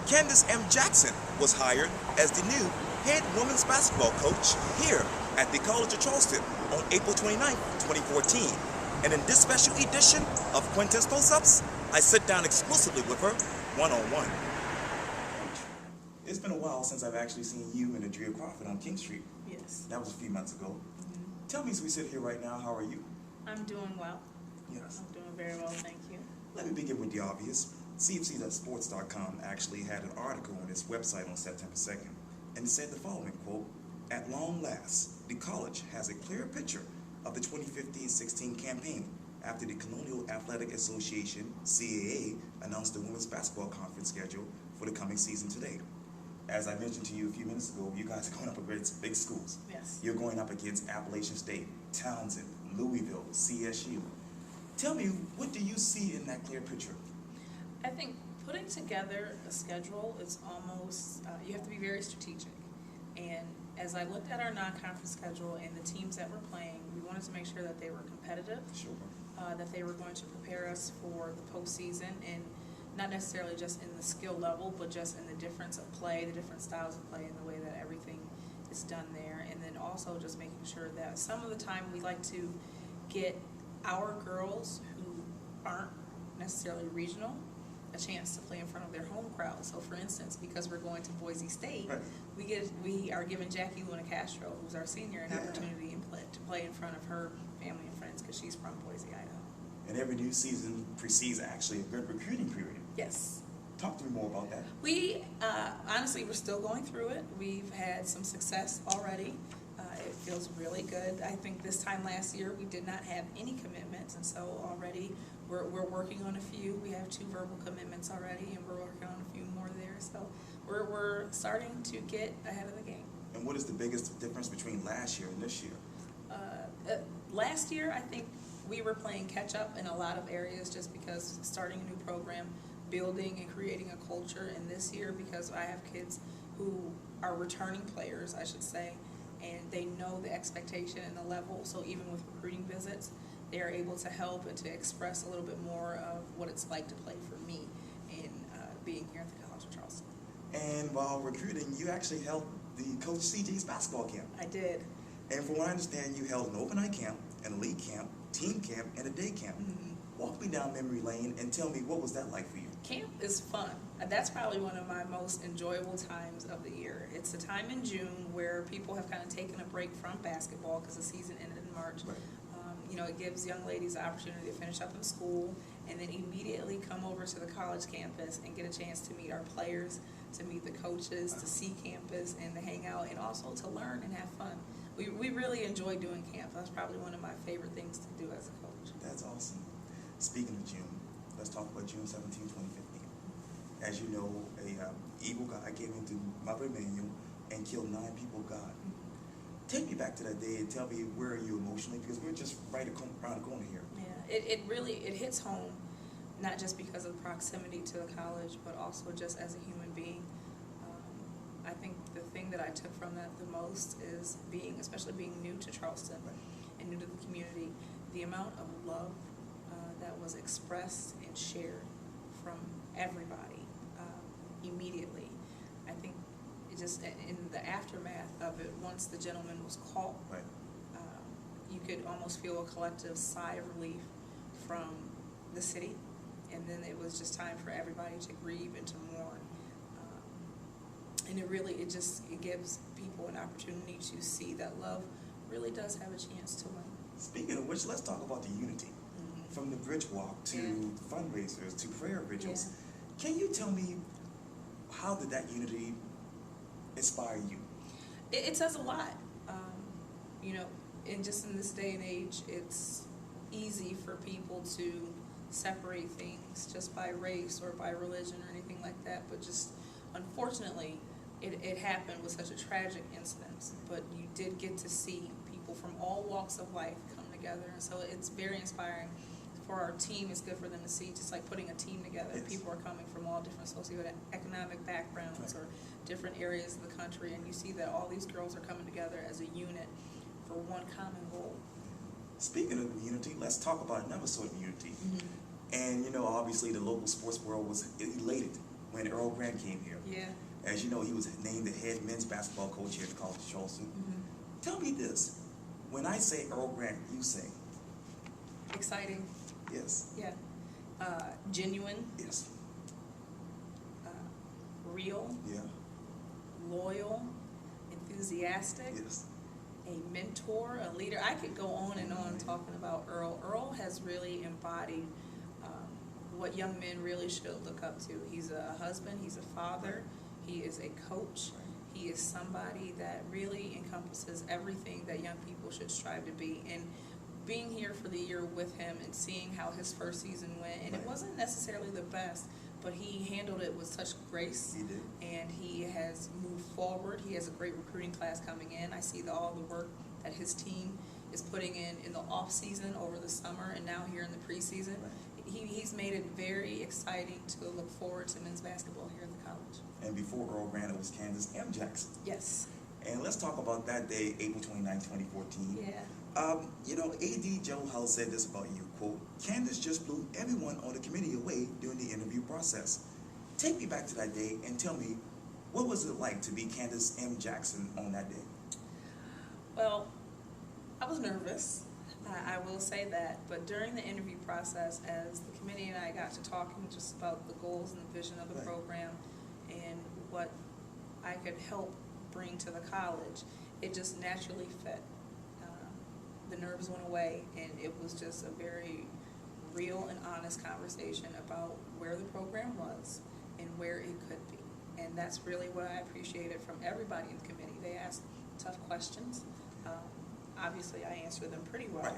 Candice M. Jackson was hired as the new head women's basketball coach here at the College of Charleston on April 29, 2014. And in this special edition of Quintin's Close-Ups, I sit down exclusively with her one-on-one. It's been a while since I've actually seen you and Adria Crawford on King Street. Yes. That was a few months ago. Tell me, as we sit here right now, how are you? I'm doing well. Yes. I'm doing very well, thank you. Let me begin with the obvious. CFC.sports.com actually had an article on its website on September 2nd, and it said the following, quote, "At long last, the college has a clear picture of the 2015-16 campaign after the Colonial Athletic Association, CAA, announced the women's basketball conference schedule for the coming season today. As I mentioned to you a few minutes ago, you guys are going up against big schools. Yes. You're going up against Appalachian State, Townsend, Louisville, CSU. Tell me, what do you see in that clear picture?" I think putting together a schedule is almost, you have to be very strategic. And as I looked at our non-conference schedule and the teams that were playing, we wanted to make sure that they were competitive, Sure. that they were going to prepare us for the postseason, and not necessarily just in the skill level, but just in the difference of play, the different styles of play, and the way that everything is done there. And then also just making sure that some of the time we like to get our girls who aren't necessarily regional a chance to play in front of their home crowd. So for instance, because we're going to Boise State, Right. we are giving Jackie Luna Castro, who's our senior, an Yeah. opportunity to play in front of her family and friends because she's from Boise, Idaho. And every new season precedes actually a good recruiting period. Yes. Talk to me more about that. We, honestly, we're still going through it. We've had some success already. It feels really good. I think this time last year we did not have any commitments, and so already we're working on a few. We have 2 verbal commitments already, and we're working on a few more there. So we're starting to get ahead of the game. And what is the biggest difference between last year and this year? Last year, I think we were playing catch up in a lot of areas just because starting a new program, building and creating a culture. And this year, because I have kids who are returning players, I should say, and they know the expectation and the level, so even with recruiting visits, they are able to help and to express a little bit more of what it's like to play for me in being here at the College of Charleston. And while recruiting, you actually held the Coach CJ's basketball camp. I did. And from what I understand, you held an overnight camp, an elite camp, team camp, and a day camp. Mm-hmm. Walk me down memory lane and tell me, what was that like for you? Camp is fun. That's probably one of my most enjoyable times of the year. It's a time in June where people have kind of taken a break from basketball because the season ended in March. Right. It gives young ladies the opportunity to finish up in school and then immediately come over to the college campus and get a chance to meet our players, to meet the coaches, to see campus and to hang out, and also to learn and have fun. We really enjoy doing camp. That's probably one of my favorite things to do as a coach. That's awesome. Speaking of June, let's talk about June 17, 2015. As you know, a evil guy came into Mother Emanuel and killed 9 people of God. Take me back to that day and tell me, where are you emotionally? Because we're just right around the corner here. Yeah, it really hits home, not just because of the proximity to the college, but also just as a human being. I think the thing that I took from that the most is especially being new to Charleston and new to the community, the amount of love that was expressed and shared from everybody immediately. I think it just, in the aftermath of it, once the gentleman was caught, Right. You could almost feel a collective sigh of relief from the city, and then it was just time for everybody to grieve and to mourn. And it gives people an opportunity to see that love really does have a chance to win. Speaking of which, let's talk about the unity. Mm-hmm. From the bridge walk to fundraisers to prayer vigils. Yeah. Can you tell me, how did that unity inspire you? It says a lot. And just in this day and age, it's easy for people to separate things just by race or by religion or anything like that. But just, unfortunately, it happened with such a tragic incident. But you did get to see people from all walks of life come together. And so it's very inspiring. For our team, it's good for them to see, just like putting a team together. Yes. People are coming from all different socioeconomic backgrounds or different areas of the country, and you see that all these girls are coming together as a unit for one common goal. Speaking of unity, let's talk about another sort of unity. Mm-hmm. And obviously the local sports world was elated when Earl Grant came here. Yeah. As you know, he was named the head men's basketball coach here at the College of Charleston. Mm-hmm. Tell me this. When I say Earl Grant, you say? Exciting. Yes. Yeah. Genuine. Yes. Real. Yeah. Loyal. Enthusiastic. Yes. A mentor, a leader. I could go on and on talking about Earl. Earl has really embodied what young men really should look up to. He's a husband, he's a father, he is a coach, he is somebody that really encompasses everything that young people should strive to be. And being here for the year with him and seeing how his first season went, and it wasn't necessarily the best, but he handled it with such grace. He did. And he has moved forward. He has a great recruiting class coming in. I see all the work that his team is putting in the off season, over the summer, and now here in the preseason. He's made it very exciting to look forward to men's basketball here at the college. And before Earl Grant, it was Candice M. Jackson. Yes. And let's talk about that day, April 29, 2014. Yeah. You know, A.D. Joe House said this about you, quote, Candice just blew everyone on the committee away during the interview process. Take me back to that day and tell me, what was it like to be Candice M. Jackson on that day? Well, I was nervous. I will say that. But during the interview process, as the committee and I got to talking just about the goals and the vision of the program and what I could help bring to the college, it just naturally fit. The nerves went away, and it was just a very real and honest conversation about where the program was and where it could be. And that's really what I appreciated from everybody in the committee. They asked tough questions. Obviously, I answered them pretty well.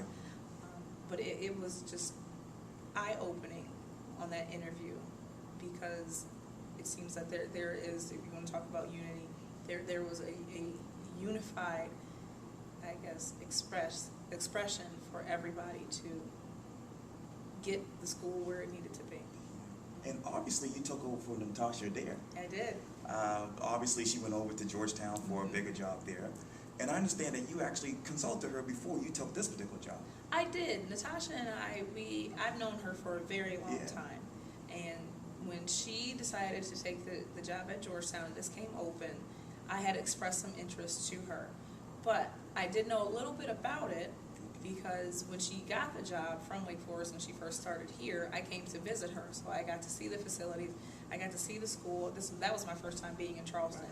But it was just eye-opening on that interview, because it seems that there is, if you want to talk about unity, there was a unified, I guess, expression for everybody to get the school where it needed to be. And obviously you took over for Natasha there. I did. Obviously she went over to Georgetown for a bigger job there. And I understand that you actually consulted her before you took this particular job. I did. Natasha and I've known her for a very long time. And when she decided to take the job at Georgetown, and this came open, I had expressed some interest to her. But I did know a little bit about it, because when she got the job from Wake Forest, when she first started here, I came to visit her. So I got to see the facilities, I got to see the school. That was my first time being in Charleston.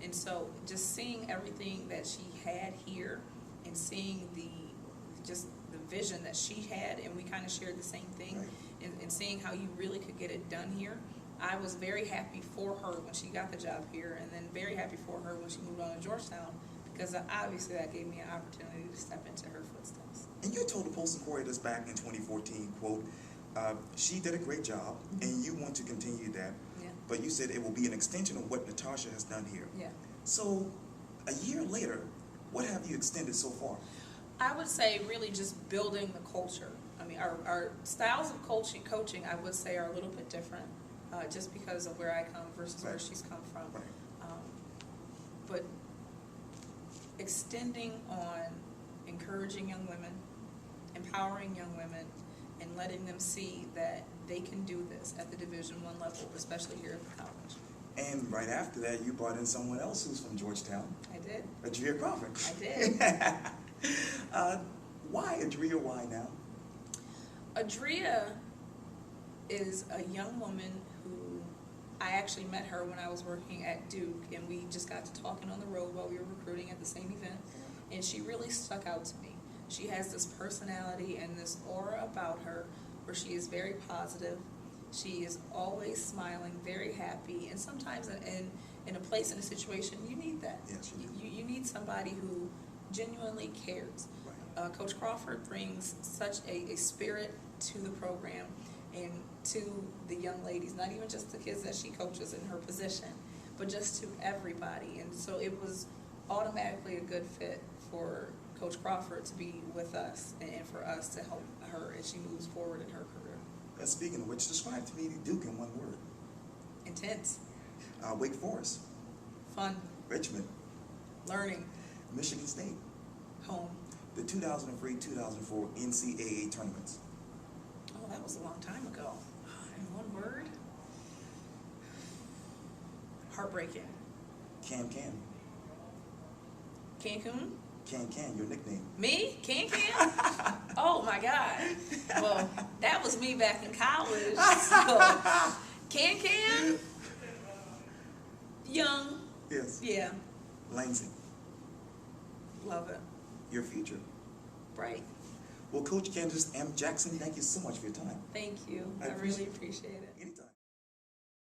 And so just seeing everything that she had here, and seeing the vision that she had, and we kind of shared the same thing, and seeing how you really could get it done here, I was very happy for her when she got the job here, and then very happy for her when she moved on to Georgetown, because obviously that gave me an opportunity to step into her footsteps. And you told the Post Inquirer this back in 2014, quote, she did a great job, and you want to continue that, but you said it will be an extension of what Natasha has done here. Yeah. So a year later, what have you extended so far? I would say really just building the culture. I mean, our styles of coaching, I would say, are a little bit different, just because of where I come versus where she's come from. But extending on encouraging young women, empowering young women, and letting them see that they can do this at the Division I level, especially here at the college. And right after that, you brought in someone else who's from Georgetown. I did. Adria Crawford. I did. Why Adria? Why now? Adria is a young woman who, I actually met her when I was working at Duke, and we just got to talking on the road while we were recruiting at the same event, and she really stuck out to me. She has this personality and this aura about her where she is very positive. She is always smiling, very happy, and sometimes in a place, in a situation, you need that. Yes, you need somebody who genuinely cares. Coach Crawford brings such a spirit to the program and to the young ladies, not even just the kids that she coaches in her position, but just to everybody. And so it was automatically a good fit for Coach Crawford to be with us and for us to help her as she moves forward in her career. Speaking of which, describe to me Duke in one word. Intense. Wake Forest. Fun. Richmond. Learning. Michigan State. Home. The 2003-2004 NCAA tournaments. Oh, that was a long time ago. In one word? heartbreaking. Can. Cancun? Can, your nickname. Me? Can? Oh my God. Well, that was me back in college. So, Can? Young. Yes. Yeah. Langsing, Love it. your future. Bright. Well, Coach Candice M. Jackson, thank you so much for your time. Thank you. I I really appreciate appreciate it. Anytime.